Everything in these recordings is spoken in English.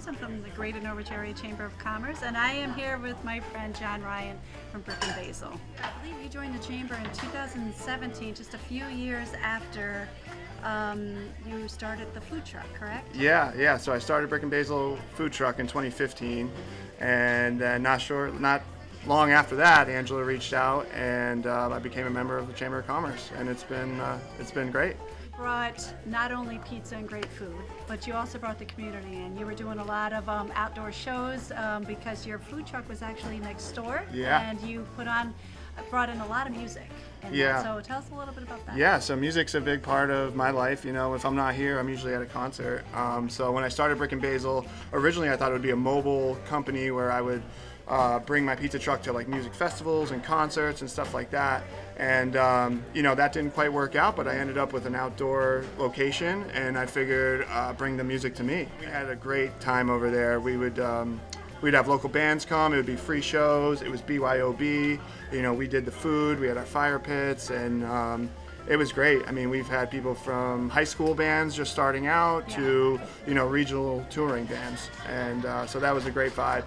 I'm from the Greater Norwich Area Chamber of Commerce, and I am here with my friend John Ryan from Brick and Basil. I believe you joined the Chamber in 2017, just a few years after you started the food truck, correct? Yeah. So I started Brick and Basil food truck in 2015, and not long after that, Angela reached out, and I became a member of the Chamber of Commerce, and it's been great. Brought not only pizza and great food, but you also brought the community in. You were doing a lot of outdoor shows because your food truck was actually next door. Yeah. And you brought in a lot of music. Yeah. So tell us a little bit about that. Yeah, so music's a big part of my life. You know, if I'm not here, I'm usually at a concert. So when I started Brick and Basil, originally I thought it would be a mobile company where I would bring my pizza truck to like music festivals and concerts and stuff like that. And that didn't quite work out, but I ended up with an outdoor location, and I figured bring the music to me. We had a great time over there. We'd have local bands come. It would be free shows. It was BYOB. We did the food. We had our fire pits, and it was great. I mean, we've had people from high school bands just starting out to regional touring bands, and so that was a great vibe.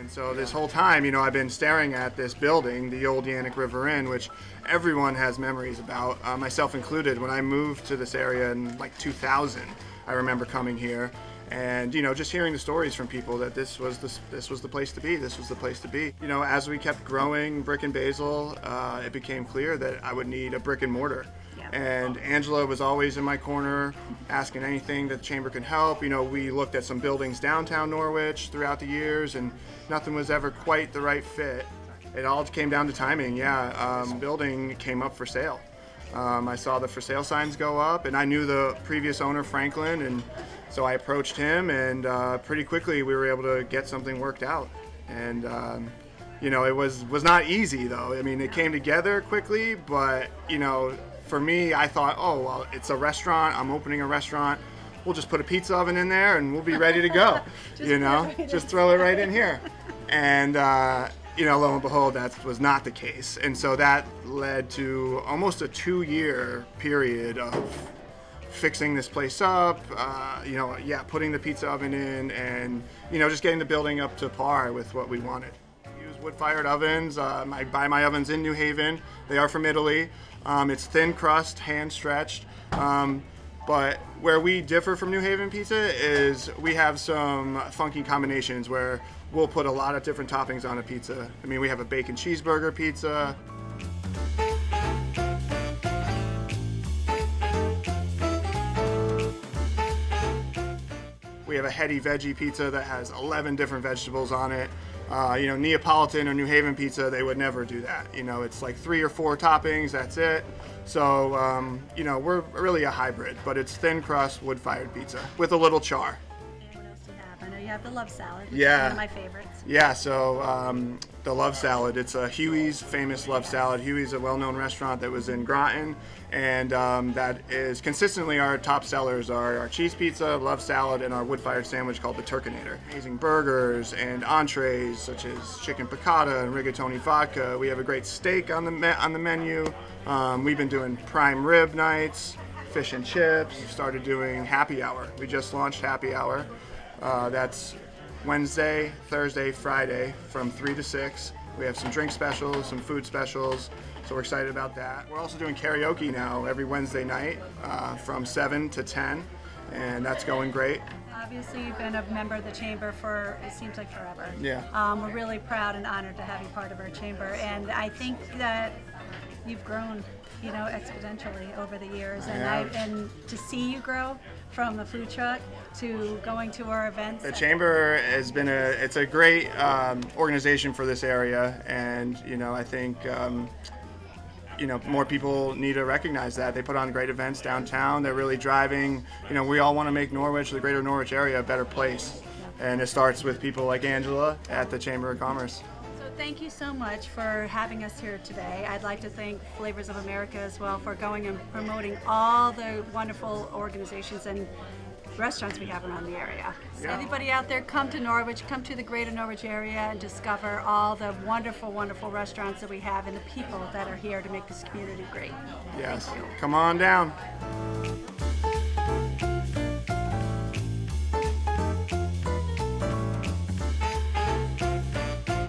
And so this whole time, I've been staring at this building, the old Yantic River Inn, which everyone has memories about, myself included. When I moved to this area in like 2000, I remember coming here and just hearing the stories from people that this was the place to be. This was the place to be. As we kept growing Brick and Basil, it became clear that I would need a brick and mortar. And Angela was always in my corner, asking anything that the chamber could help. We looked at some buildings downtown Norwich throughout the years, and nothing was ever quite the right fit. It all came down to timing. Building came up for sale. I saw the for sale signs go up, and I knew the previous owner, Franklin, and so I approached him, and pretty quickly we were able to get something worked out. And it was not easy though. I mean, it came together quickly, but for me, I thought, oh, well, it's a restaurant. I'm opening a restaurant. We'll just put a pizza oven in there and we'll be ready to go. Just throw it right in here. And, lo and behold, that was not the case. And so that led to almost a 2-year period of fixing this place up, putting the pizza oven in and, just getting the building up to par with what we wanted. Wood-fired ovens. I buy my ovens in New Haven. They are from Italy. It's thin crust, hand-stretched. But where we differ from New Haven pizza is we have some funky combinations where we'll put a lot of different toppings on a pizza. I mean, we have a bacon cheeseburger pizza. We have a heady veggie pizza that has 11 different vegetables on it. Neapolitan or New Haven pizza, they would never do that. It's like 3 or 4 toppings, that's it. So, we're really a hybrid, but it's thin crust, wood-fired pizza with a little char. And what else do you have? I know you have the love salad, which Yeah. is one of my favorites. Yeah, so the love salad, it's a Huey's famous love salad. Huey's a well-known restaurant that was in Groton, and that is consistently our top sellers are our cheese pizza, love salad, and our wood-fired sandwich called the Turkinator. Amazing burgers and entrees such as chicken piccata and rigatoni vodka. We have a great steak on the menu. We've been doing prime rib nights, fish and chips. We've started doing happy hour. We just launched happy hour. That's Wednesday, Thursday, Friday from 3 to 6. We have some drink specials, some food specials, so we're excited about that. We're also doing karaoke now every Wednesday night from 7 to 10, and that's going great. Obviously, you've been a member of the chamber for, it seems like forever. Yeah. We're really proud and honored to have you part of our chamber, and I think that you've grown, exponentially over the years, and to see you grow from the food truck to going to our events. The chamber has been it's a great organization for this area, and I think more people need to recognize that. They put on great events downtown. They're really driving. We all want to make Norwich, the greater Norwich area, a better place, and it starts with people like Angela at the Chamber of Commerce. Thank you so much for having us here today. I'd like to thank Flavors of America as well for going and promoting all the wonderful organizations and restaurants we have around the area. So everybody out there, come to Norwich, come to the greater Norwich area and discover all the wonderful, wonderful restaurants that we have and the people that are here to make this community great. Yes, come on down.